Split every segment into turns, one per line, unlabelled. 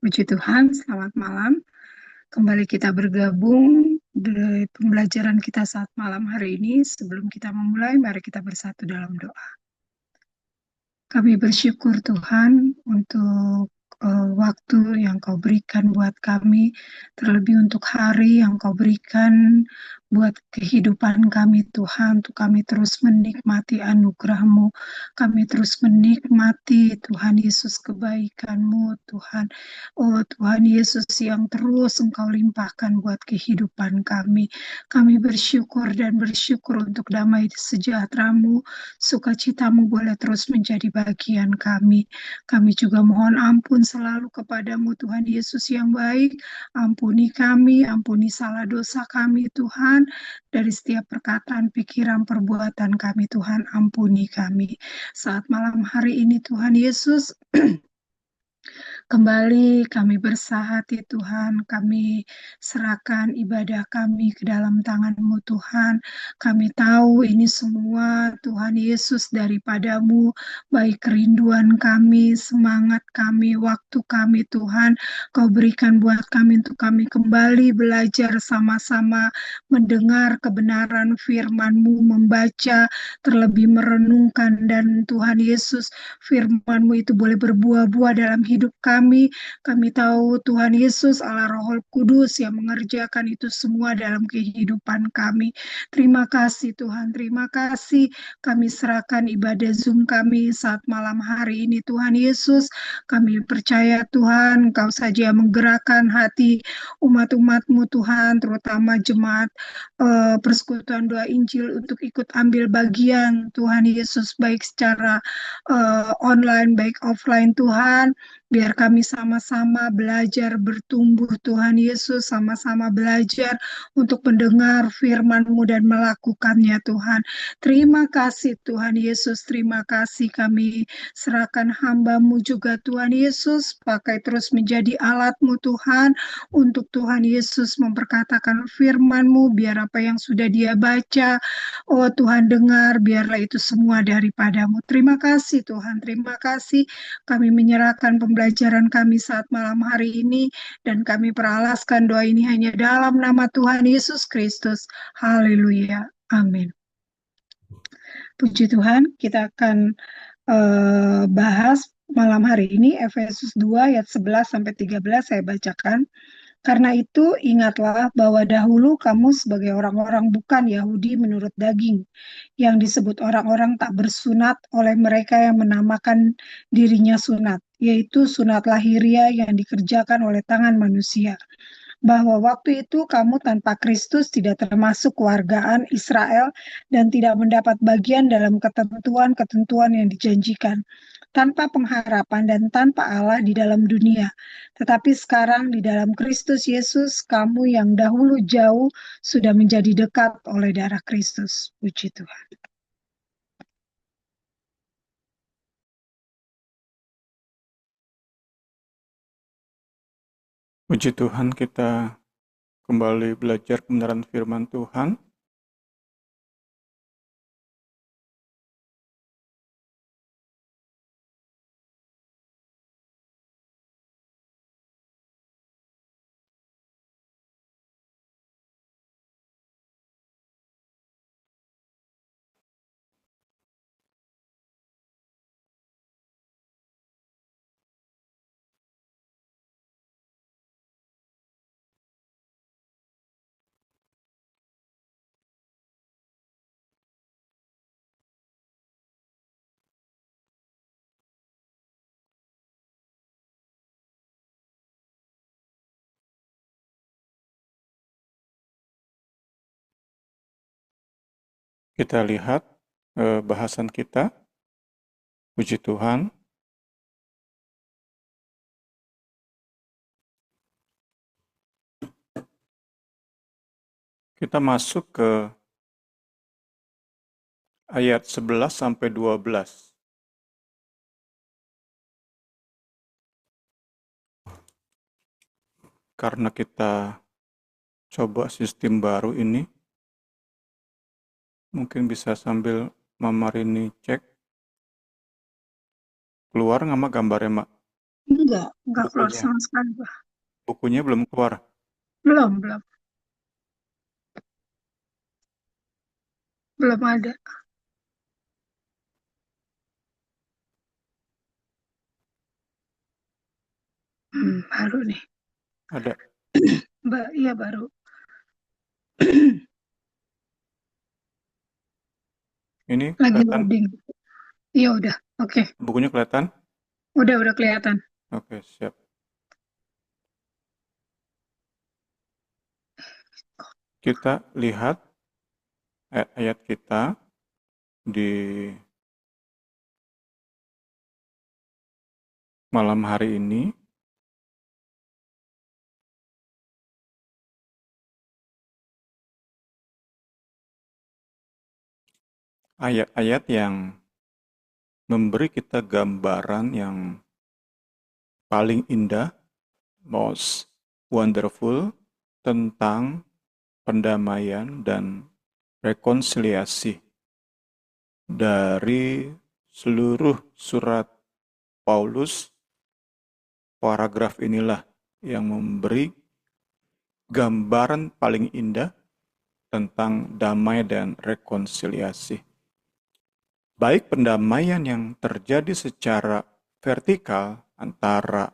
Puji Tuhan, selamat malam. Kembali kita bergabung di pembelajaran kita saat malam hari ini. Sebelum kita memulai, mari kita bersatu dalam doa. Kami bersyukur Tuhan untuk waktu yang Kau berikan buat kami, terlebih untuk hari yang Kau berikan buat kehidupan kami Tuhan, untuk kami terus menikmati anugerah-Mu, kami terus menikmati Tuhan Yesus kebaikan-Mu Tuhan. Oh Tuhan Yesus yang terus Engkau limpahkan buat kehidupan kami. Kami bersyukur dan bersyukur untuk damai sejahtera-Mu, sukacitamu boleh terus menjadi bagian kami. Kami juga mohon ampun selalu kepadamu Tuhan Yesus yang baik. Ampuni kami, ampuni salah dosa kami Tuhan. Dari setiap perkataan, pikiran, perbuatan kami Tuhan, ampuni kami. Saat malam hari ini Tuhan Yesus, kembali kami bersahati Tuhan, kami serahkan ibadah kami ke dalam tangan-Mu Tuhan. Kami tahu ini semua Tuhan Yesus daripadamu, baik kerinduan kami, semangat kami, waktu kami Tuhan, Kau berikan buat kami untuk kami kembali belajar sama-sama, mendengar kebenaran firman-Mu, membaca, terlebih merenungkan, dan Tuhan Yesus, firman-Mu itu boleh berbuah-buah dalam hidup kami. Kami tahu Tuhan Yesus Allah Roh Kudus yang mengerjakan itu semua dalam kehidupan kami. Terima kasih Tuhan, terima kasih. Kami serahkan ibadah Zoom kami saat malam hari ini Tuhan Yesus. Kami percaya Tuhan, Engkau saja yang menggerakkan hati umat-umat-Mu Tuhan, terutama jemaat persekutuan doa Injil untuk ikut ambil bagian Tuhan Yesus, baik secara online baik offline Tuhan. Biar kami sama-sama belajar bertumbuh Tuhan Yesus, sama-sama belajar untuk mendengar firman-Mu dan melakukannya Tuhan. Terima kasih Tuhan Yesus, terima kasih kami serahkan hamba-Mu juga Tuhan Yesus, pakai terus menjadi alat-Mu Tuhan, untuk Tuhan Yesus memperkatakan firman-Mu, biar apa yang sudah dia baca, oh Tuhan dengar, biarlah itu semua daripadamu. Terima kasih Tuhan, terima kasih. Kami menyerahkan pembelajaran kami saat malam hari ini, dan kami peralaskan doa ini hanya dalam nama Tuhan Yesus Kristus. Haleluya. Amin. Puji Tuhan, kita akan bahas malam hari ini Efesus 2 ayat 11 sampai 13 saya bacakan. Karena itu ingatlah bahwa dahulu kamu sebagai orang-orang bukan Yahudi menurut daging, yang disebut orang-orang tak bersunat oleh mereka yang menamakan dirinya sunat, yaitu sunat lahiriah yang dikerjakan oleh tangan manusia. Bahwa waktu itu kamu tanpa Kristus tidak termasuk kewargaan Israel dan tidak mendapat bagian dalam ketentuan-ketentuan yang dijanjikan, tanpa pengharapan dan tanpa Allah di dalam dunia. Tetapi sekarang di dalam Kristus Yesus, kamu yang dahulu jauh sudah menjadi dekat oleh darah Kristus. Puji Tuhan.
Puji Tuhan, kita kembali belajar kebenaran firman Tuhan. Kita lihat bahasan kita. Puji Tuhan. Kita masuk ke ayat 11 sampai 12. Karena kita coba sistem baru ini, mungkin bisa sambil Mama Rini cek. Keluar nggak Mak gambarnya Mak?
Enggak keluar
Bukunya.
sama sekali, Pak.
Bukunya belum keluar.
Belum, belum ada. Baru nih.
Ada.
Iya baru.
Ini
Lagi
kelihatan.
loading. Iya udah. Oke.
Bukunya kelihatan.
Udah kelihatan.
Oke, siap. Kita lihat ayat-ayat kita di malam hari ini. Ayat-ayat yang memberi kita gambaran yang paling indah, most wonderful, tentang pendamaian dan rekonsiliasi dari seluruh surat Paulus. Paragraf inilah yang memberi gambaran paling indah tentang damai dan rekonsiliasi. Baik pendamaian yang terjadi secara vertikal antara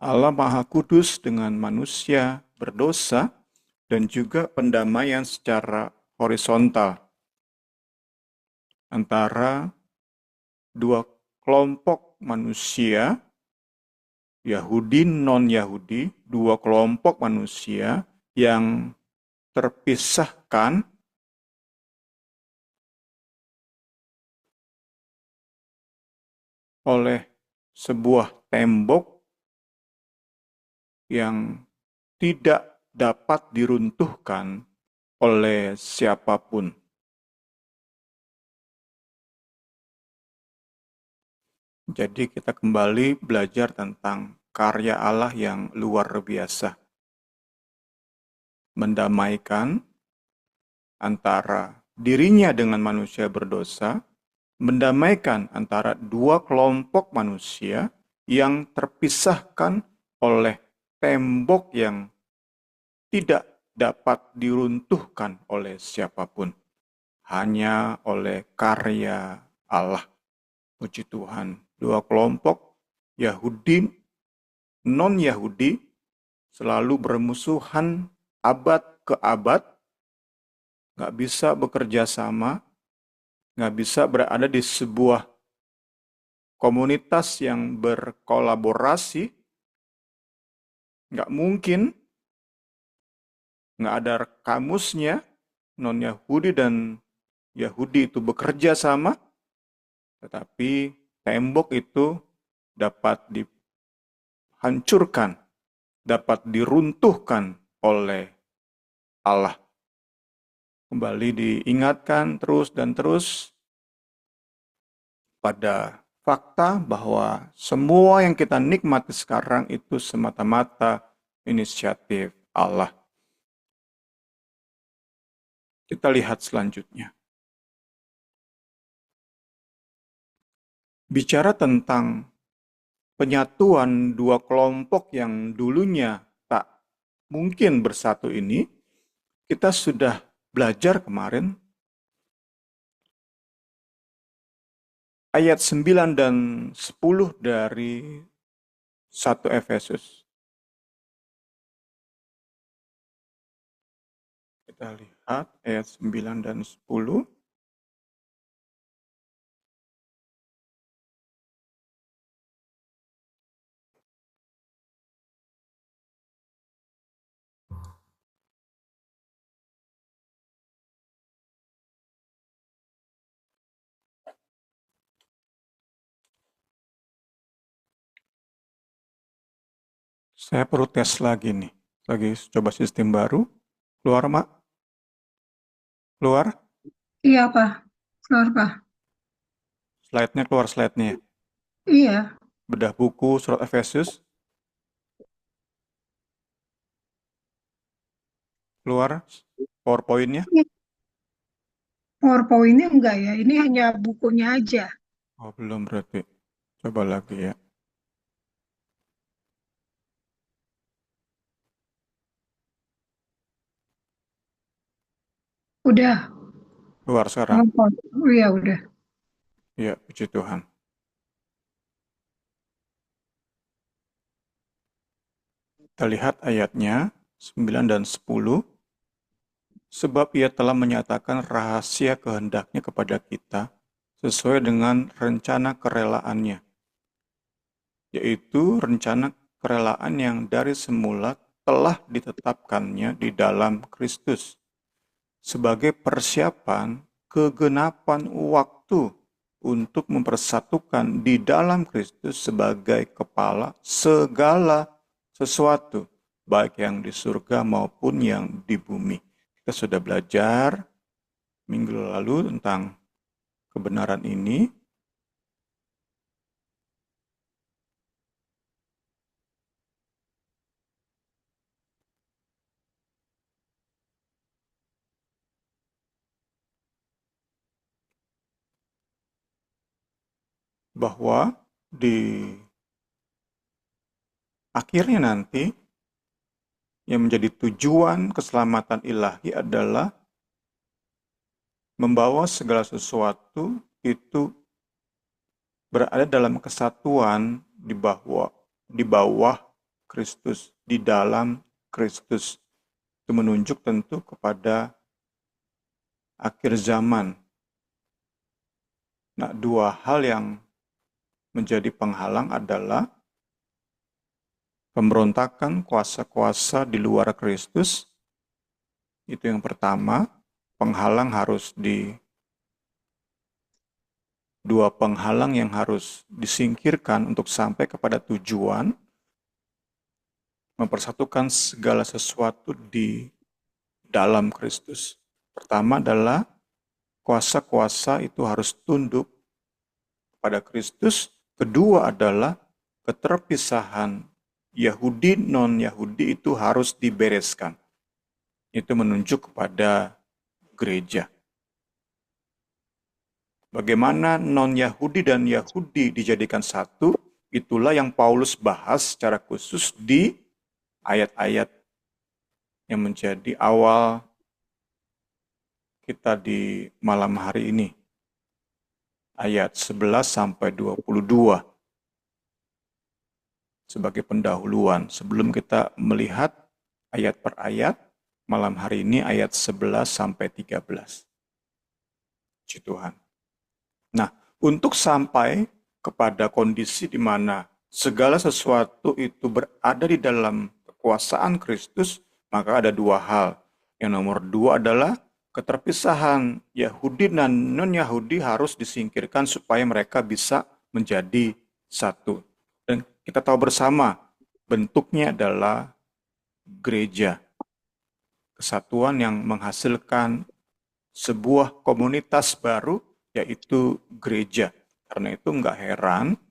Allah Maha Kudus dengan manusia berdosa, dan juga pendamaian secara horizontal antara dua kelompok manusia, Yahudi non-Yahudi, dua kelompok manusia yang terpisahkan oleh sebuah tembok yang tidak dapat diruntuhkan oleh siapapun. Jadi kita kembali belajar tentang karya Allah yang luar biasa. Mendamaikan antara dirinya dengan manusia berdosa, mendamaikan antara dua kelompok manusia yang terpisahkan oleh tembok yang tidak dapat diruntuhkan oleh siapapun, hanya oleh karya Allah. Puji Tuhan, dua kelompok Yahudi non-Yahudi selalu bermusuhan abad ke abad, nggak bisa bekerja sama, nggak bisa berada di sebuah komunitas yang berkolaborasi, nggak mungkin, nggak ada kamusnya, non-Yahudi dan Yahudi itu bekerja sama, tetapi tembok itu dapat dihancurkan, dapat diruntuhkan oleh Allah. Kembali diingatkan terus dan terus pada fakta bahwa semua yang kita nikmati sekarang itu semata-mata inisiatif Allah. Kita lihat selanjutnya. Bicara tentang penyatuan dua kelompok yang dulunya tak mungkin bersatu ini, kita sudah belajar kemarin ayat 9 dan 10 dari 1 Efesus. Kita lihat ayat 9 dan 10. Saya perlu tes lagi nih. Lagi coba sistem baru. Keluar, Mak? Keluar?
Iya, Pak. Keluar, Pak.
Slide-nya keluar slide-nya.
Iya.
Bedah buku surat Efesus. Keluar PowerPoint-nya.
Ini PowerPoint-nya enggak ya? Ini hanya bukunya aja.
Oh, belum berarti. Coba lagi ya.
Udah,
Keluar sekarang.
ngomong. Oh iya, udah.
Ya, puji Tuhan. Kita lihat ayatnya 9 dan 10. Sebab ia telah menyatakan rahasia kehendaknya kepada kita sesuai dengan rencana kerelaannya, yaitu rencana kerelaan yang dari semula telah ditetapkannya di dalam Kristus sebagai persiapan kegenapan waktu untuk mempersatukan di dalam Kristus sebagai kepala segala sesuatu, baik yang di surga maupun yang di bumi. Kita sudah belajar minggu lalu tentang kebenaran ini, bahwa di akhirnya nanti yang menjadi tujuan keselamatan ilahi adalah membawa segala sesuatu itu berada dalam kesatuan di bawah Kristus, di dalam Kristus. Itu menunjuk tentu kepada akhir zaman. Nah, dua hal yang menjadi penghalang adalah pemberontakan kuasa-kuasa di luar Kristus. Itu yang pertama, dua penghalang yang harus disingkirkan untuk sampai kepada tujuan mempersatukan segala sesuatu di dalam Kristus. Pertama adalah kuasa-kuasa itu harus tunduk pada Kristus. Kedua adalah keterpisahan Yahudi non-Yahudi itu harus dibereskan. Itu menunjuk kepada gereja. Bagaimana non-Yahudi dan Yahudi dijadikan satu, itulah yang Paulus bahas secara khusus di ayat-ayat yang menjadi awal kita di malam hari ini. Ayat 11 sampai 22. Sebagai pendahuluan, sebelum kita melihat ayat per ayat, malam hari ini ayat 11 sampai 13. Puji Tuhan. Nah, untuk sampai kepada kondisi di mana segala sesuatu itu berada di dalam kekuasaan Kristus, maka ada dua hal. Yang nomor dua adalah keterpisahan Yahudi dan non-Yahudi harus disingkirkan supaya mereka bisa menjadi satu. Dan kita tahu bersama, bentuknya adalah gereja. Kesatuan yang menghasilkan sebuah komunitas baru, yaitu gereja. Karena itu nggak heran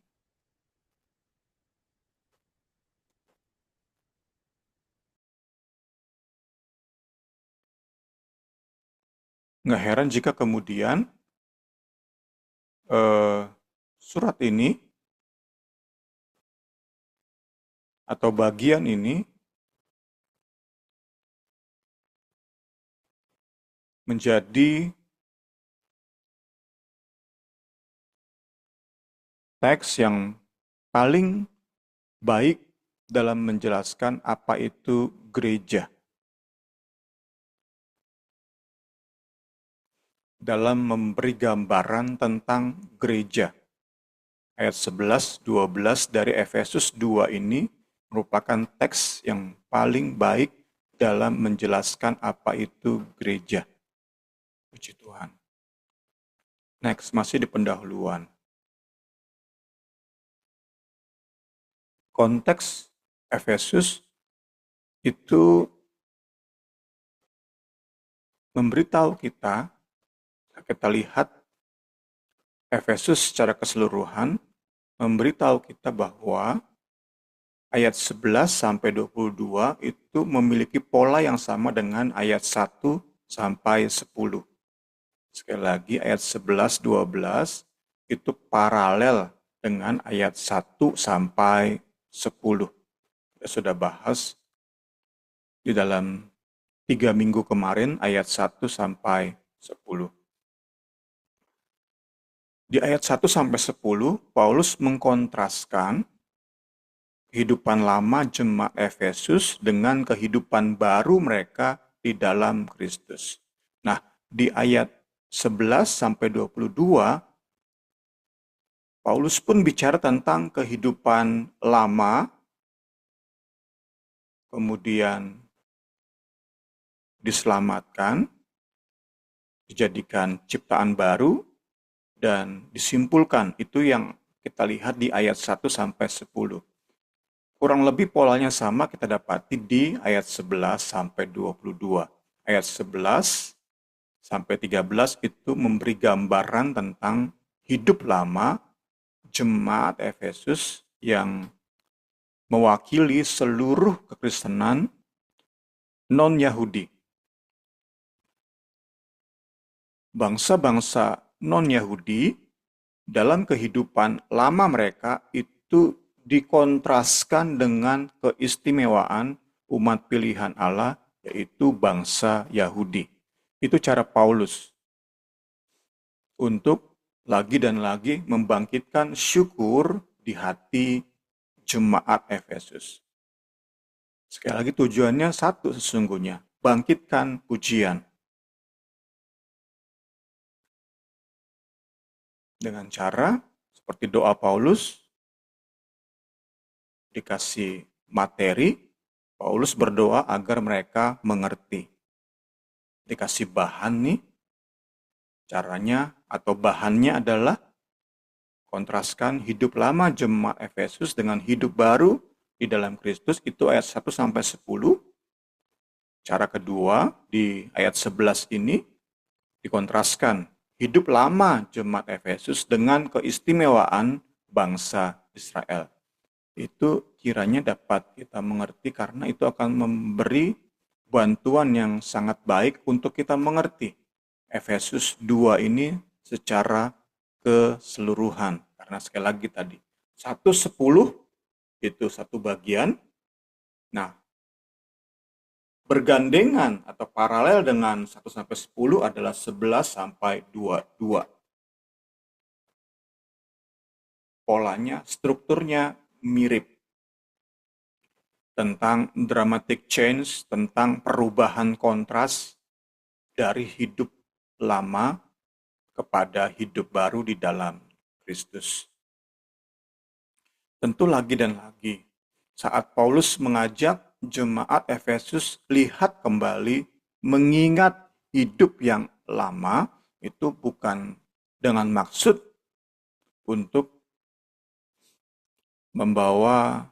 jika kemudian surat ini atau bagian ini menjadi teks yang paling baik dalam menjelaskan apa itu gereja. Dalam memberi gambaran tentang gereja. Ayat 11-12 dari Efesus 2 ini merupakan teks yang paling baik dalam menjelaskan apa itu gereja. Puji Tuhan. Next, masih di pendahuluan. Konteks Efesus itu memberitahu kita lihat Efesus secara keseluruhan, memberitahu kita bahwa ayat 11 sampai 22 itu memiliki pola yang sama dengan ayat 1 sampai 10. Sekali lagi ayat 11-12 itu paralel dengan ayat 1 sampai 10. Kita sudah bahas di dalam 3 minggu kemarin ayat 1 sampai 10. Di ayat 1 sampai 10, Paulus mengkontraskan kehidupan lama jemaat Efesus dengan kehidupan baru mereka di dalam Kristus. Nah, di ayat 11 sampai 22, Paulus pun bicara tentang kehidupan lama, kemudian diselamatkan, dijadikan ciptaan baru, dan disimpulkan. Itu yang kita lihat di ayat 1 sampai 10. Kurang lebih polanya sama kita dapati di ayat 11 sampai 22. Ayat 11 sampai 13 itu memberi gambaran tentang hidup lama jemaat Efesus yang mewakili seluruh kekristenan non-Yahudi. Bangsa-bangsa non-Yahudi dalam kehidupan lama mereka itu dikontraskan dengan keistimewaan umat pilihan Allah, yaitu bangsa Yahudi. Itu cara Paulus untuk lagi dan lagi membangkitkan syukur di hati jemaat Efesus. Sekali lagi tujuannya satu sesungguhnya, bangkitkan pujian. Dengan cara seperti doa Paulus, dikasih materi, Paulus berdoa agar mereka mengerti. Dikasih bahan nih, caranya atau bahannya adalah kontraskan hidup lama jemaat Efesus dengan hidup baru di dalam Kristus, itu ayat 1 sampai 10. Cara kedua di ayat 11 ini dikontraskan hidup lama jemaat Efesus dengan keistimewaan bangsa Israel. Itu kiranya dapat kita mengerti karena itu akan memberi bantuan yang sangat baik untuk kita mengerti Efesus 2 ini secara keseluruhan. Karena sekali lagi tadi, 1-10 itu satu bagian. Nah, bergandengan atau paralel dengan 1-10 adalah 11-22. Polanya, strukturnya mirip. Tentang dramatic change, tentang perubahan kontras dari hidup lama kepada hidup baru di dalam Kristus. Tentu lagi dan lagi, saat Paulus mengajak jemaat Efesus lihat kembali, mengingat hidup yang lama, itu bukan dengan maksud untuk membawa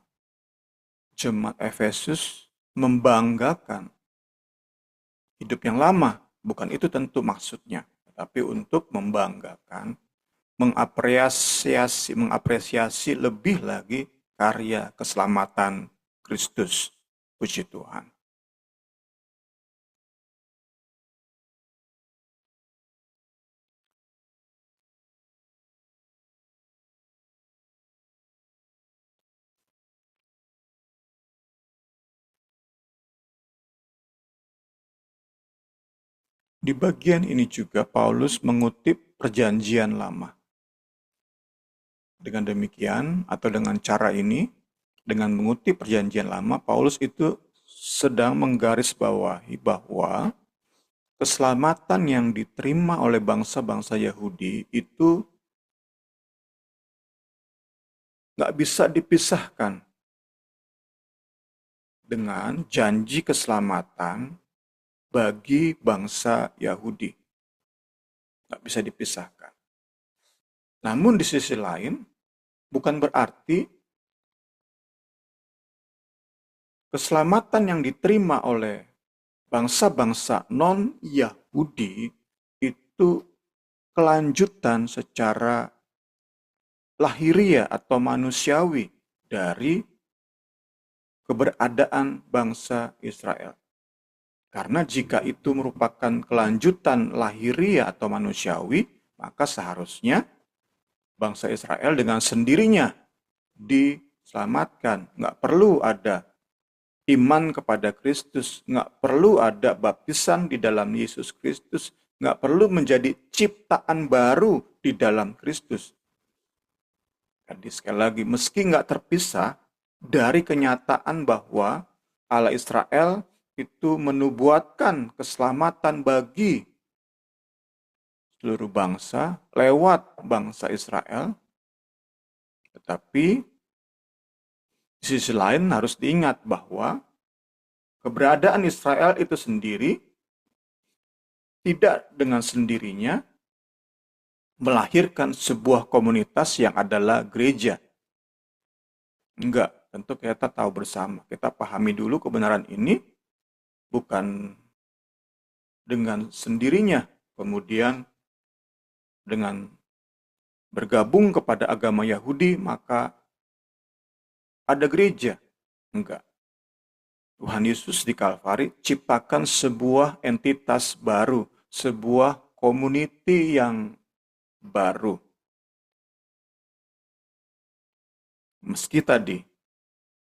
jemaat Efesus membanggakan hidup yang lama. Bukan itu tentu maksudnya, tapi untuk membanggakan, mengapresiasi lebih lagi karya keselamatan Kristus. Puji Tuhan. Di bagian ini juga Paulus mengutip perjanjian lama. Dengan demikian atau dengan cara ini, dengan mengutip perjanjian lama, Paulus itu sedang menggarisbawahi bahwa keselamatan yang diterima oleh bangsa-bangsa Yahudi itu nggak bisa dipisahkan dengan janji keselamatan bagi bangsa Yahudi. Nggak bisa dipisahkan. Namun di sisi lain, bukan berarti keselamatan yang diterima oleh bangsa-bangsa non-Yahudi itu kelanjutan secara lahiriah atau manusiawi dari keberadaan bangsa Israel. Karena jika itu merupakan kelanjutan lahiriah atau manusiawi, maka seharusnya bangsa Israel dengan sendirinya diselamatkan. Nggak perlu ada iman kepada Kristus, nggak perlu ada baptisan di dalam Yesus Kristus, nggak perlu menjadi ciptaan baru di dalam Kristus. Jadi sekali lagi, meski nggak terpisah dari kenyataan bahwa Allah Israel itu menubuatkan keselamatan bagi seluruh bangsa lewat bangsa Israel, tetapi di sisi lain harus diingat bahwa keberadaan Israel itu sendiri tidak dengan sendirinya melahirkan sebuah komunitas yang adalah gereja. Enggak, tentu kita tahu bersama. Kita pahami dulu kebenaran ini bukan dengan sendirinya. Kemudian dengan bergabung kepada agama Yahudi, maka ada gereja. Enggak. Tuhan Yesus di Kalvari ciptakan sebuah entitas baru, sebuah community yang baru. Meski tadi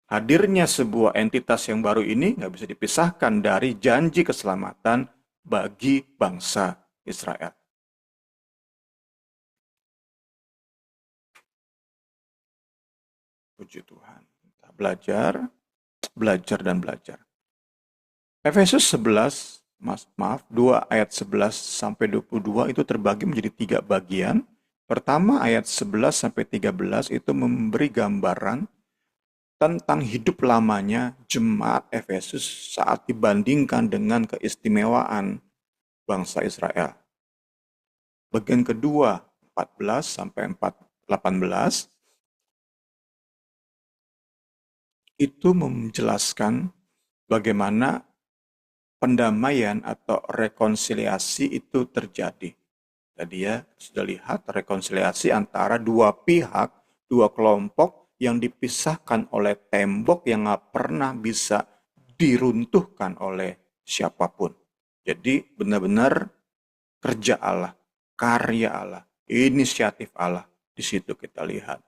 hadirnya sebuah entitas yang baru ini nggak bisa dipisahkan dari janji keselamatan bagi bangsa Israel. Puji Tuhan. Kita belajar dan belajar. Efesus 11, 2 ayat 11 sampai 22 itu terbagi menjadi 3 bagian. Pertama ayat 11 sampai 13 itu memberi gambaran tentang hidup lamanya jemaat Efesus saat dibandingkan dengan keistimewaan bangsa Israel. Bagian kedua 14 sampai 18 itu menjelaskan bagaimana pendamaian atau rekonsiliasi itu terjadi. Tadi ya sudah lihat rekonsiliasi antara dua pihak, dua kelompok yang dipisahkan oleh tembok yang nggak pernah bisa diruntuhkan oleh siapapun. Jadi benar-benar kerja Allah, karya Allah, inisiatif Allah. Di situ kita lihat.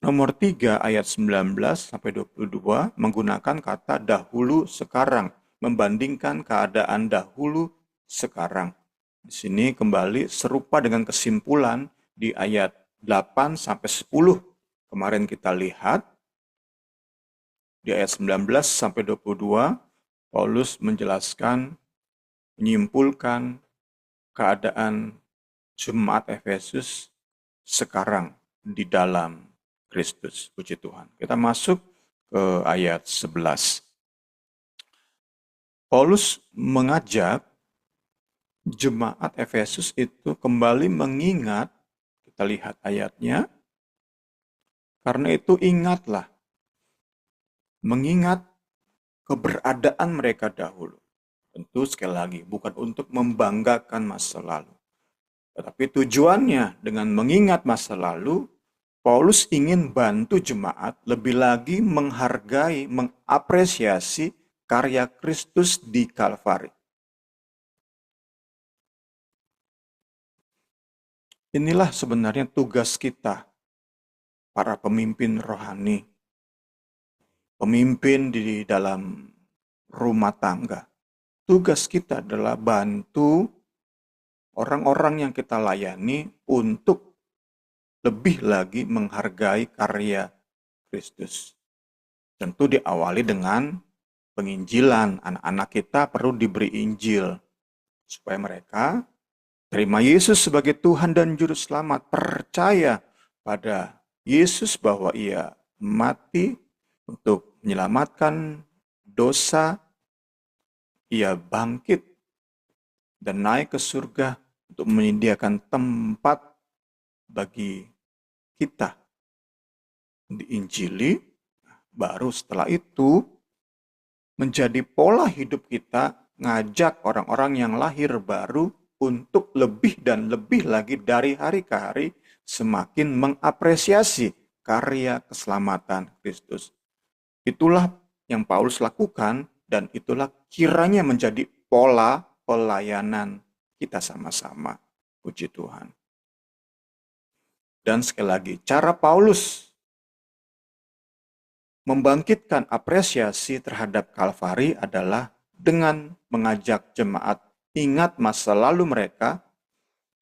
Nomor 3 ayat 19 sampai 22 menggunakan kata dahulu sekarang, membandingkan keadaan dahulu sekarang. Di sini kembali serupa dengan kesimpulan di ayat 8 sampai 10. Kemarin kita lihat di ayat 19 sampai 22 Paulus menjelaskan, menyimpulkan keadaan jemaat Efesus sekarang di dalam Kristus. Puji Tuhan. Kita masuk ke ayat 11. Paulus mengajak jemaat Efesus itu kembali mengingat, kita lihat ayatnya, karena itu ingatlah, mengingat keberadaan mereka dahulu. Tentu sekali lagi, bukan untuk membanggakan masa lalu. Tetapi tujuannya dengan mengingat masa lalu, Paulus ingin bantu jemaat lebih lagi menghargai, mengapresiasi karya Kristus di Kalvari. Inilah sebenarnya tugas kita, para pemimpin rohani, pemimpin di dalam rumah tangga. Tugas kita adalah bantu orang-orang yang kita layani untuk lebih lagi menghargai karya Kristus. Tentu diawali dengan penginjilan. Anak-anak kita perlu diberi Injil supaya mereka terima Yesus sebagai Tuhan dan Juru Selamat, percaya pada Yesus bahwa Ia mati untuk menyelamatkan dosa, Ia bangkit dan naik ke surga untuk menyediakan tempat bagi kita diinjili. Baru setelah itu menjadi pola hidup kita ngajak orang-orang yang lahir baru untuk lebih dan lebih lagi dari hari ke hari semakin mengapresiasi karya keselamatan Kristus. Itulah yang Paulus lakukan dan itulah kiranya menjadi pola pelayanan kita sama-sama. Puji Tuhan. Dan sekali lagi, cara Paulus membangkitkan apresiasi terhadap Kalvari adalah dengan mengajak jemaat ingat masa lalu mereka,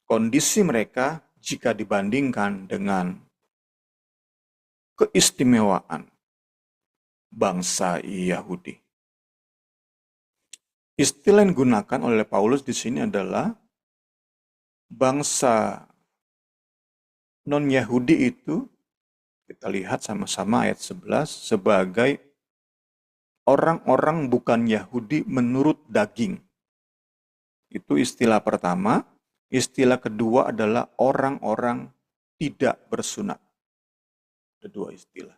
kondisi mereka jika dibandingkan dengan keistimewaan bangsa Yahudi. Istilah yang digunakan oleh Paulus di sini adalah bangsa non-Yahudi itu, kita lihat sama-sama ayat 11, sebagai orang-orang bukan Yahudi menurut daging. Itu istilah pertama. Istilah kedua adalah orang-orang tidak bersunat. Ada dua istilah.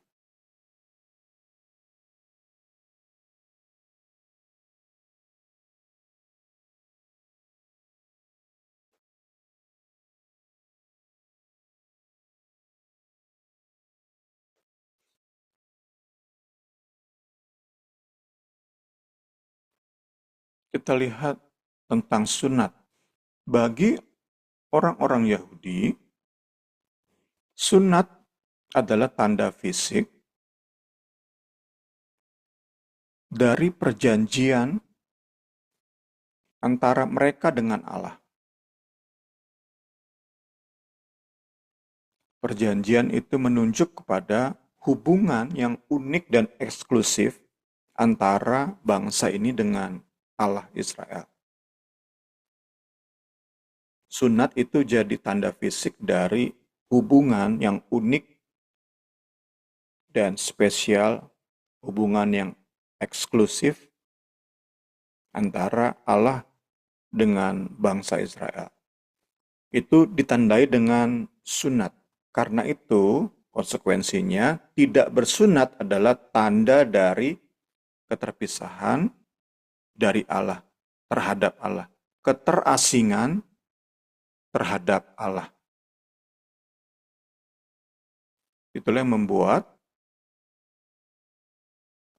Kita lihat tentang sunat. Bagi orang-orang Yahudi, sunat adalah tanda fisik dari perjanjian antara mereka dengan Allah. Perjanjian itu menunjuk kepada hubungan yang unik dan eksklusif antara bangsa ini dengan Allah Israel. Sunat itu jadi tanda fisik dari hubungan yang unik dan spesial, hubungan yang eksklusif antara Allah dengan bangsa Israel. Itu ditandai dengan sunat. Karena itu, konsekuensinya tidak bersunat adalah tanda dari keterpisahan dari Allah, terhadap Allah. Keterasingan terhadap Allah. Itulah yang membuat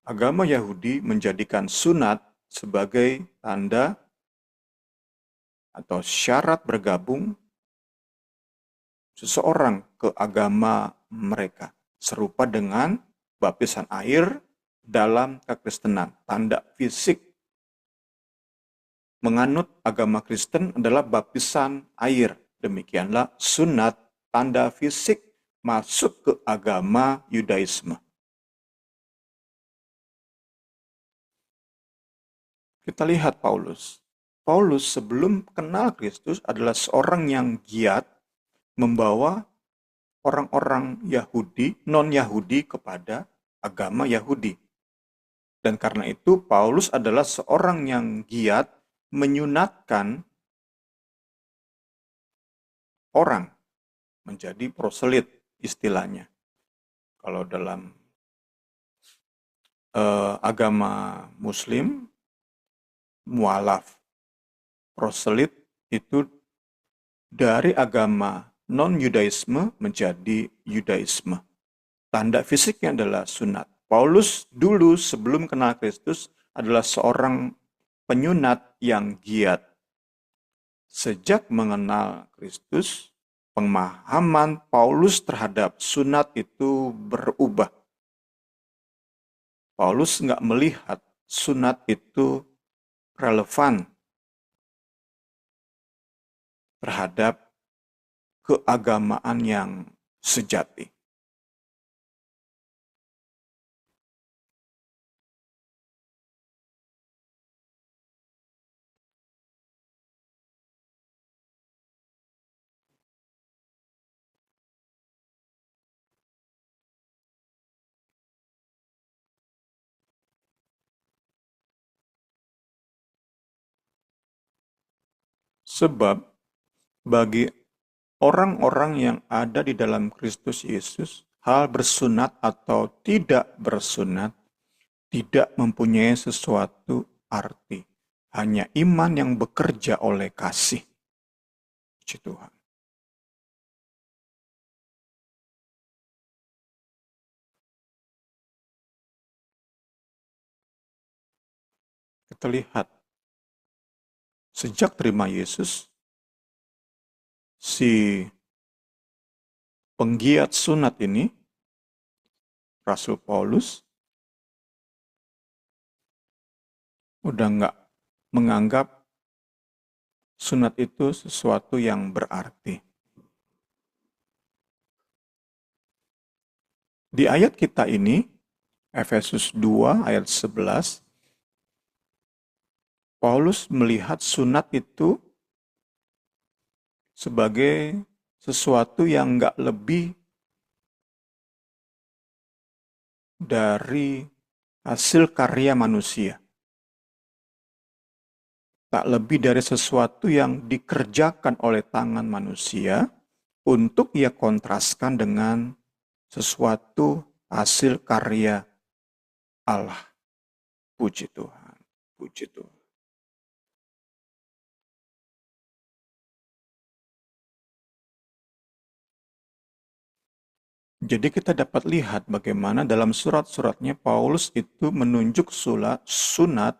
agama Yahudi menjadikan sunat sebagai tanda atau syarat bergabung seseorang ke agama mereka, serupa dengan baptisan air dalam kekristenan. Tanda fisik menganut agama Kristen adalah baptisan air. Demikianlah sunat, tanda fisik masuk ke agama Yudaisme. Kita lihat Paulus. Paulus sebelum kenal Kristus adalah seorang yang giat membawa orang-orang Yahudi, non-Yahudi kepada agama Yahudi. Dan karena itu Paulus adalah seorang yang giat menyunatkan orang menjadi proselit istilahnya. Kalau dalam agama Muslim, mualaf. Proselit itu dari agama non-Yudaisme menjadi Yudaisme. Tanda fisiknya adalah sunat. Paulus dulu sebelum kenal Kristus adalah seorang penyunat yang giat. Sejak mengenal Kristus, pemahaman Paulus terhadap sunat itu berubah. Paulus nggak melihat sunat itu relevan terhadap keagamaan yang sejati. Sebab bagi orang-orang yang ada di dalam Kristus Yesus, hal bersunat atau tidak bersunat tidak mempunyai sesuatu arti. Hanya iman yang bekerja oleh kasih. Puji Tuhan. Kita lihat, sejak terima Yesus, si penggiat sunat ini, Rasul Paulus, udah nggak menganggap sunat itu sesuatu yang berarti. Di ayat kita ini, Efesus 2 ayat 11, Paulus melihat sunat itu sebagai sesuatu yang nggak lebih dari hasil karya manusia. Tak lebih dari sesuatu yang dikerjakan oleh tangan manusia untuk ia kontraskan dengan sesuatu hasil karya Allah. Puji Tuhan, puji Tuhan. Jadi kita dapat lihat bagaimana dalam surat-suratnya Paulus itu menunjuk sunat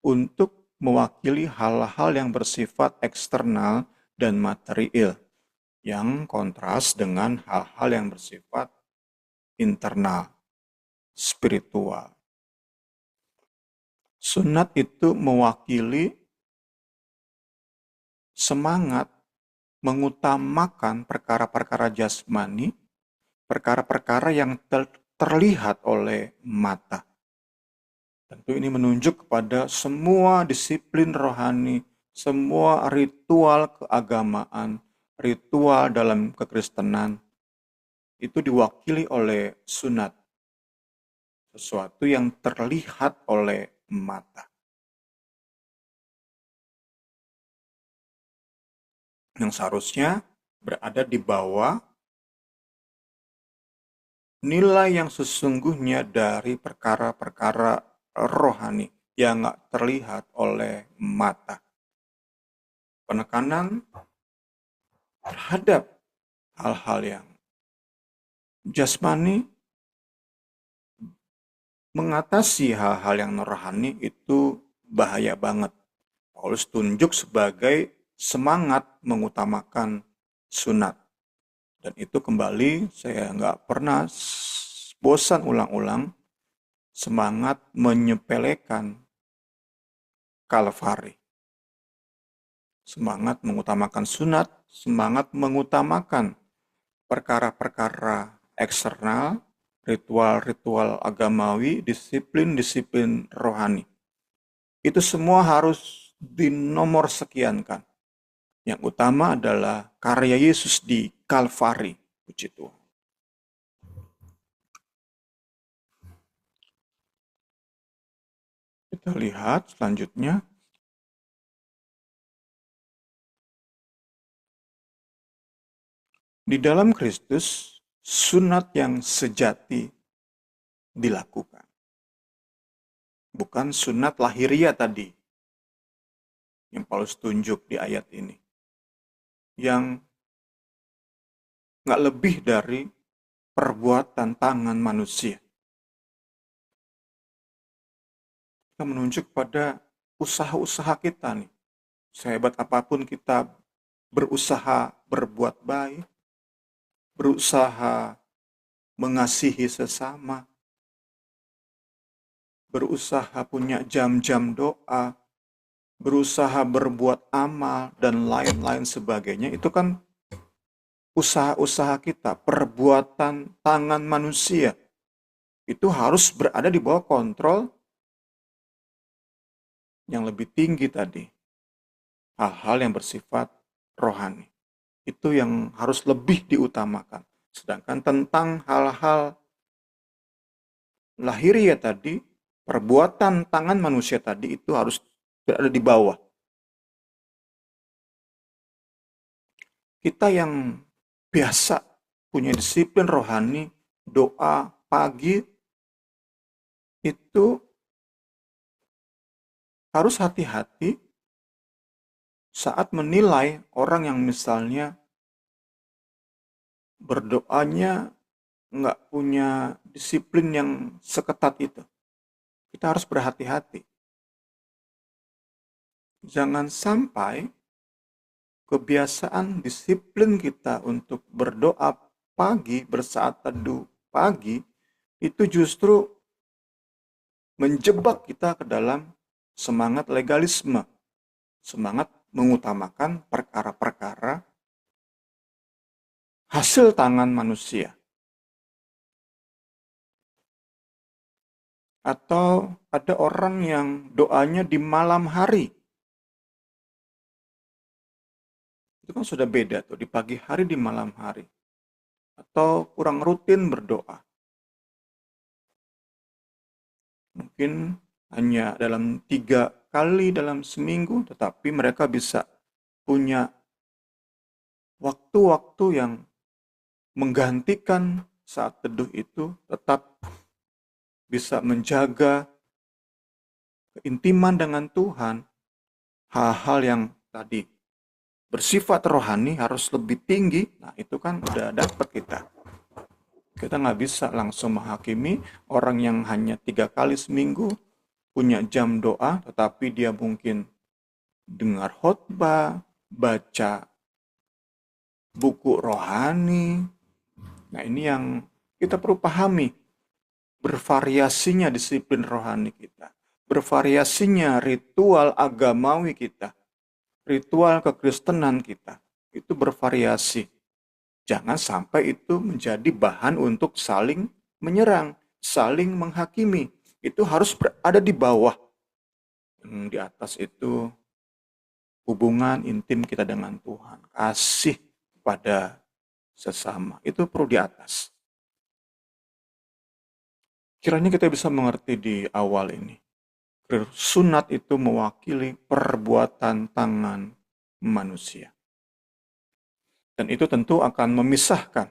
untuk mewakili hal-hal yang bersifat eksternal dan material, yang kontras dengan hal-hal yang bersifat internal, spiritual. Sunat itu mewakili semangat mengutamakan perkara-perkara jasmani, perkara-perkara yang terlihat oleh mata. Tentu ini menunjuk kepada semua disiplin rohani, semua ritual keagamaan, ritual dalam kekristenan, itu diwakili oleh sunat. Sesuatu yang terlihat oleh mata. Yang seharusnya berada di bawah nilai yang sesungguhnya dari perkara-perkara rohani yang nggak terlihat oleh mata. Penekanan terhadap hal-hal yang jasmani, mengatasi hal-hal yang rohani itu bahaya banget. Paulus tunjuk sebagai semangat mengutamakan sunat. Dan itu kembali saya nggak pernah bosan ulang-ulang semangat menyepelekan Kalvari. Semangat mengutamakan sunat, semangat mengutamakan perkara-perkara eksternal, ritual-ritual agamawi, disiplin-disiplin rohani. Itu semua harus dinomor sekiankan. Yang utama adalah karya Yesus di Kalvari. Puji Tuhan. Kita lihat selanjutnya. Di dalam Kristus, sunat yang sejati dilakukan. Bukan sunat lahiriah tadi, yang Paulus tunjuk di ayat ini. Yang nggak lebih dari perbuatan tangan manusia. Kita menunjuk pada usaha-usaha kita nih. Sehebat apapun kita berusaha berbuat baik, berusaha mengasihi sesama, berusaha punya jam-jam doa, berusaha berbuat amal, dan lain-lain sebagainya, itu kan usaha-usaha kita, perbuatan tangan manusia. Itu harus berada di bawah kontrol yang lebih tinggi tadi. Hal-hal yang bersifat rohani. Itu yang harus lebih diutamakan. Sedangkan tentang hal-hal lahiriah tadi, perbuatan tangan manusia tadi itu harus berada di bawah. Kita yang biasa punya disiplin rohani, doa pagi, itu harus hati-hati saat menilai orang yang misalnya berdoanya nggak punya disiplin yang seketat itu. Kita harus berhati-hati. Jangan sampai kebiasaan disiplin kita untuk berdoa pagi, bersaat teduh pagi, itu justru menjebak kita ke dalam semangat legalisme, semangat mengutamakan perkara-perkara hasil tangan manusia. Atau ada orang yang doanya di malam hari. Itu kan sudah beda tuh, di pagi hari, di malam hari. Atau kurang rutin berdoa. Mungkin hanya dalam 3 kali dalam seminggu, tetapi mereka bisa punya waktu-waktu yang menggantikan saat teduh itu, tetap bisa menjaga keintiman dengan Tuhan. Hal-hal yang tadi bersifat rohani harus lebih tinggi. Nah, itu kan udah dapat kita. Kita nggak bisa langsung menghakimi orang yang hanya 3 kali seminggu punya jam doa, tetapi dia mungkin dengar khotbah, baca buku rohani. Nah, ini yang kita perlu pahami. Bervariasinya disiplin rohani kita. Bervariasinya ritual agamawi kita. Ritual kekristenan kita. Itu bervariasi. Jangan sampai itu menjadi bahan untuk saling menyerang, saling menghakimi. Itu harus berada di bawah. Di atas itu hubungan intim kita dengan Tuhan. Kasih pada sesama. Itu perlu di atas. Kiranya kita bisa mengerti di awal ini. Sunat itu mewakili perbuatan tangan manusia. Dan itu tentu akan memisahkan.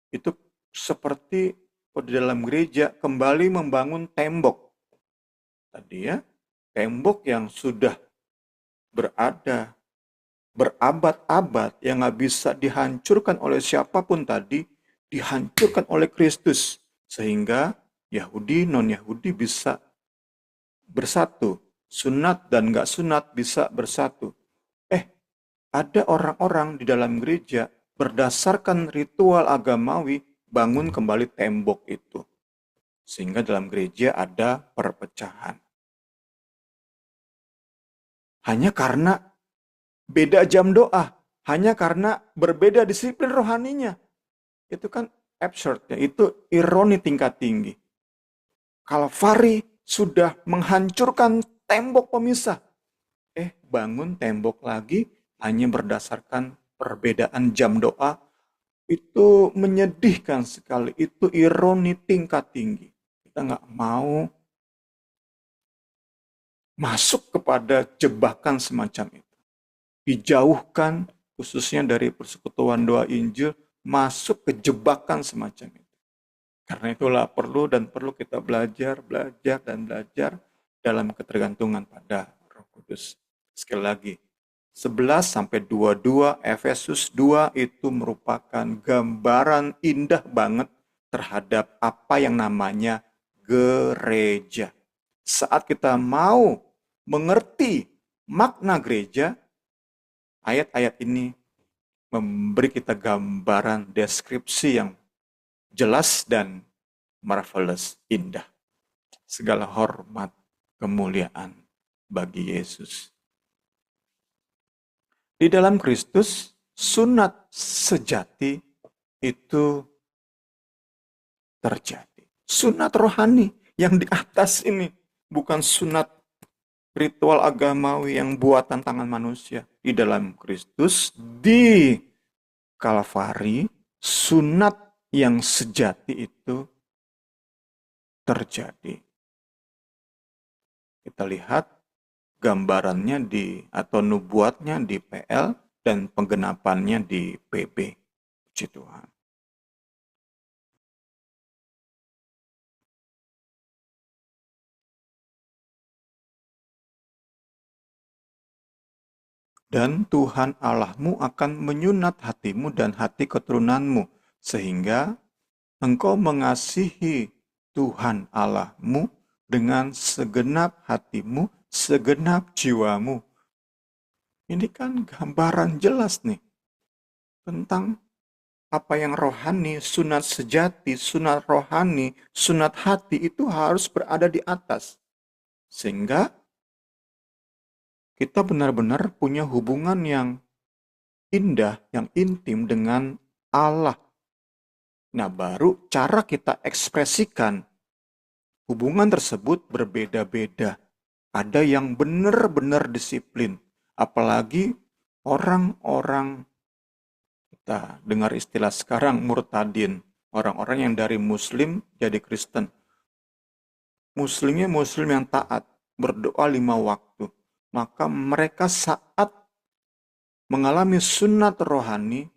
Itu seperti di dalam gereja kembali membangun tembok. Tadi ya, tembok yang sudah berada berabad-abad yang nggak bisa dihancurkan oleh siapapun tadi, dihancurkan oleh Kristus. Sehingga Yahudi, non-Yahudi bisa bersatu. Sunat dan nggak sunat bisa bersatu. Ada orang-orang di dalam gereja berdasarkan ritual agamawi bangun kembali tembok itu. Sehingga dalam gereja ada perpecahan. Hanya karena beda jam doa. Hanya karena berbeda disiplin rohaninya. Itu kan absurd ya. Itu ironi tingkat tinggi. Kalvari sudah menghancurkan tembok pemisah. Bangun tembok lagi hanya berdasarkan perbedaan jam doa. Itu menyedihkan sekali. Itu ironi tingkat tinggi. Kita nggak mau masuk kepada jebakan semacam itu. Dijauhkan khususnya dari persekutuan doa Injil, masuk ke jebakan semacam itu. Karena itulah perlu kita belajar dalam ketergantungan pada Roh Kudus. Sekali lagi, 11-22 Efesus 2 itu merupakan gambaran indah banget terhadap apa yang namanya gereja. Saat kita mau mengerti makna gereja, ayat-ayat ini memberi kita gambaran deskripsi yang jelas dan marvelous, indah. Segala hormat, kemuliaan bagi Yesus. Di dalam Kristus, sunat sejati itu terjadi. Sunat rohani yang di atas ini, bukan sunat ritual agamawi yang buatan tangan manusia. Di dalam Kristus, di Kalvari, sunat yang sejati itu terjadi. Kita lihat gambarannya atau nubuatnya di PL dan penggenapannya di PB. Puji Tuhan. Dan Tuhan Allahmu akan menyunat hatimu dan hati keturunanmu, sehingga engkau mengasihi Tuhan Allahmu dengan segenap hatimu, segenap jiwamu. Ini kan gambaran jelas nih tentang apa yang rohani, sunat sejati, sunat rohani, sunat hati itu harus berada di atas. Sehingga kita benar-benar punya hubungan yang indah, yang intim dengan Allah. Nah, baru cara kita ekspresikan hubungan tersebut berbeda-beda. Ada yang benar-benar disiplin. Apalagi orang-orang, kita dengar istilah sekarang, murtadin. Orang-orang yang dari Muslim jadi Kristen. Muslimnya Muslim yang taat, berdoa 5 waktu. Maka mereka saat mengalami sunat rohani,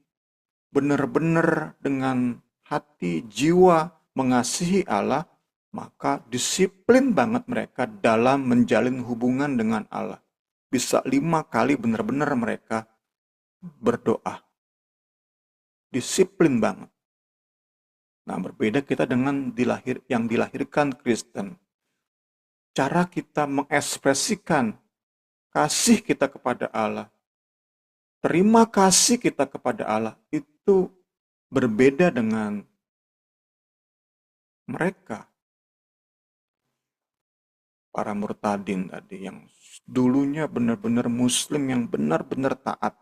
benar-benar dengan hati, jiwa, mengasihi Allah, maka disiplin banget mereka dalam menjalin hubungan dengan Allah. Bisa 5 kali benar-benar mereka berdoa. Disiplin banget. Nah, berbeda kita dengan yang dilahirkan Kristen. Cara kita mengekspresikan kasih kita kepada Allah, terima kasih kita kepada Allah, itu berbeda dengan mereka. Para murtadin tadi yang dulunya benar-benar Muslim yang benar-benar taat.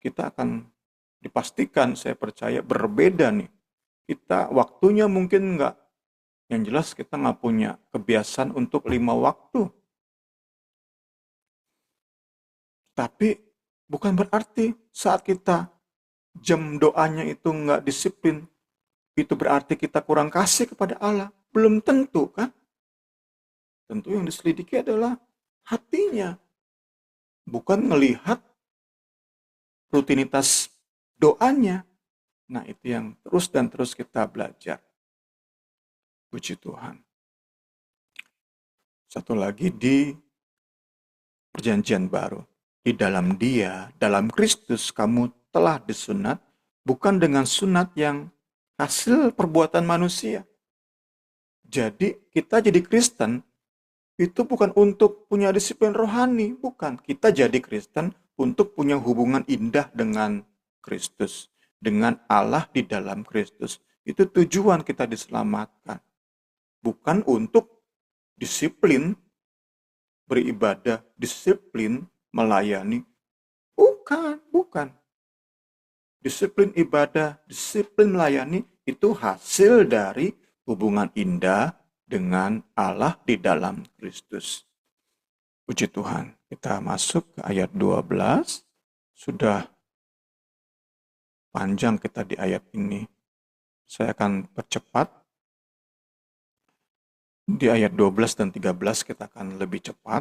Kita akan dipastikan, saya percaya, berbeda nih. Kita waktunya mungkin enggak. Yang jelas kita nggak punya kebiasaan untuk 5 waktu. Tapi bukan berarti saat kita jam doanya itu nggak disiplin, itu berarti kita kurang kasih kepada Allah. Belum tentu kan? Tentu yang diselidiki adalah hatinya. Bukan melihat rutinitas doanya. Nah, itu yang terus dan terus kita belajar. Puji Tuhan. Satu lagi di Perjanjian Baru. Di dalam Dia, dalam Kristus, kamu telah disunat, bukan dengan sunat yang hasil perbuatan manusia. Jadi, kita jadi Kristen, itu bukan untuk punya disiplin rohani, bukan. Kita jadi Kristen untuk punya hubungan indah dengan Kristus, dengan Allah di dalam Kristus. Itu tujuan kita diselamatkan. Bukan untuk disiplin beribadah, disiplin melayani. Bukan. Disiplin ibadah, disiplin melayani itu hasil dari hubungan indah dengan Allah di dalam Kristus. Puji Tuhan. Kita masuk ke ayat 12. Sudah panjang kita di ayat ini. Saya akan percepat. Di ayat 12 dan 13 kita akan lebih cepat.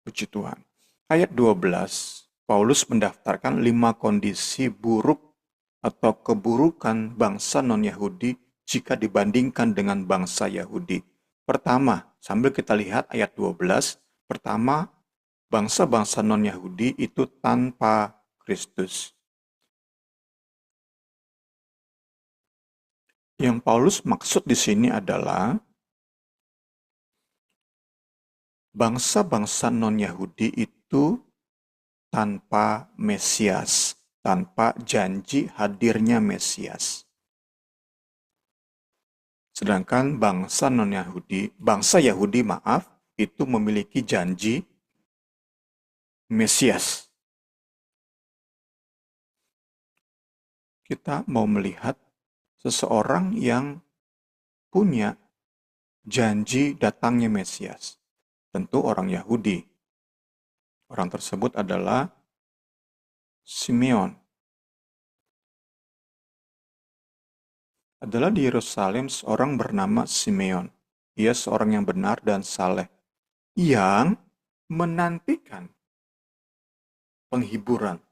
Puji Tuhan. Ayat 12, Paulus mendaftarkan 5 kondisi buruk atau keburukan bangsa non-Yahudi jika dibandingkan dengan bangsa Yahudi. Pertama, sambil kita lihat ayat 12, pertama, bangsa-bangsa non-Yahudi itu tanpa Kristus. Yang Paulus maksud di sini adalah bangsa-bangsa non-Yahudi itu tanpa Mesias, tanpa janji hadirnya Mesias. Sedangkan bangsa Yahudi itu memiliki janji Mesias. Kita mau melihat seseorang yang punya janji datangnya Mesias. Tentu orang Yahudi. Orang tersebut adalah Simeon. Adalah di Yerusalem seorang bernama Simeon. Ia seorang yang benar dan saleh, yang menantikan penghiburan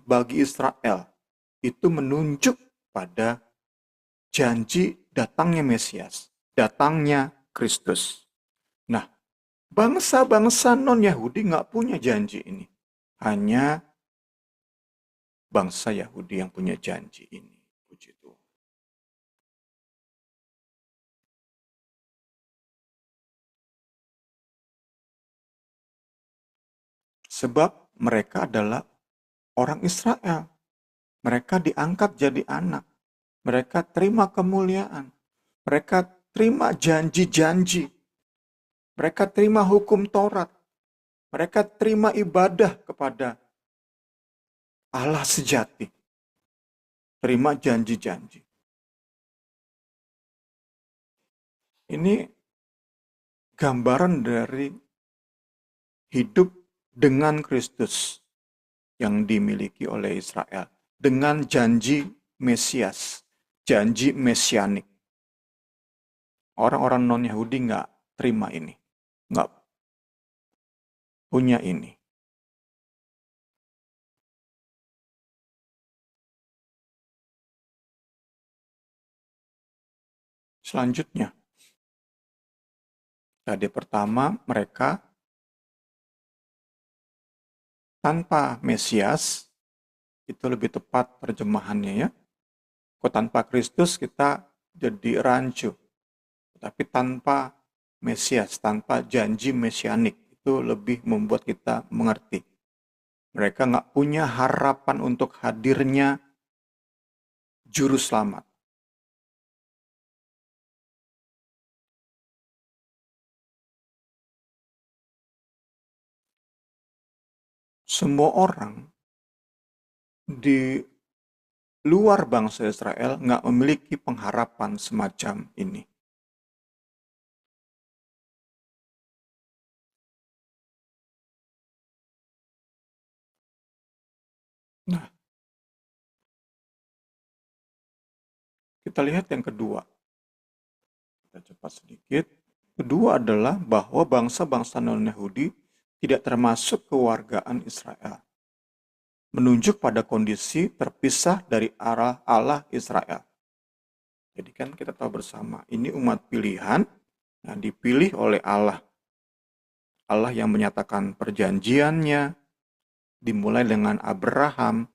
bagi Israel. Itu menunjuk pada janji datangnya Mesias, datangnya Kristus. Nah, bangsa-bangsa non-Yahudi nggak punya janji ini. Hanya bangsa Yahudi yang punya janji ini. Puji Tuhan. Sebab mereka adalah orang Israel. Mereka diangkat jadi anak. Mereka terima kemuliaan. Mereka terima janji-janji. Mereka terima hukum Taurat. Mereka terima ibadah kepada Allah sejati. Terima janji-janji. Ini gambaran dari hidup dengan Kristus yang dimiliki oleh Israel. Dengan janji Mesias, janji mesianik. Orang-orang non-Yahudi nggak terima ini. Nggak punya ini. Selanjutnya, tadi pertama mereka tanpa Mesias, itu lebih tepat terjemahannya ya. Kok tanpa Kristus kita jadi rancu. Tapi tanpa Mesias, tanpa janji mesianik, itu lebih membuat kita mengerti. Mereka nggak punya harapan untuk hadirnya juru selamat. Semua orang di luar bangsa Israel nggak memiliki pengharapan semacam ini. Nah, kita lihat yang kedua. Kita cepat sedikit. Kedua adalah bahwa bangsa-bangsa non-Yahudi tidak termasuk kewargaan Israel. Menunjuk pada kondisi terpisah dari arah Allah Israel. Jadi kan kita tahu bersama, ini umat pilihan yang dipilih oleh Allah. Allah yang menyatakan perjanjiannya, dimulai dengan Abraham.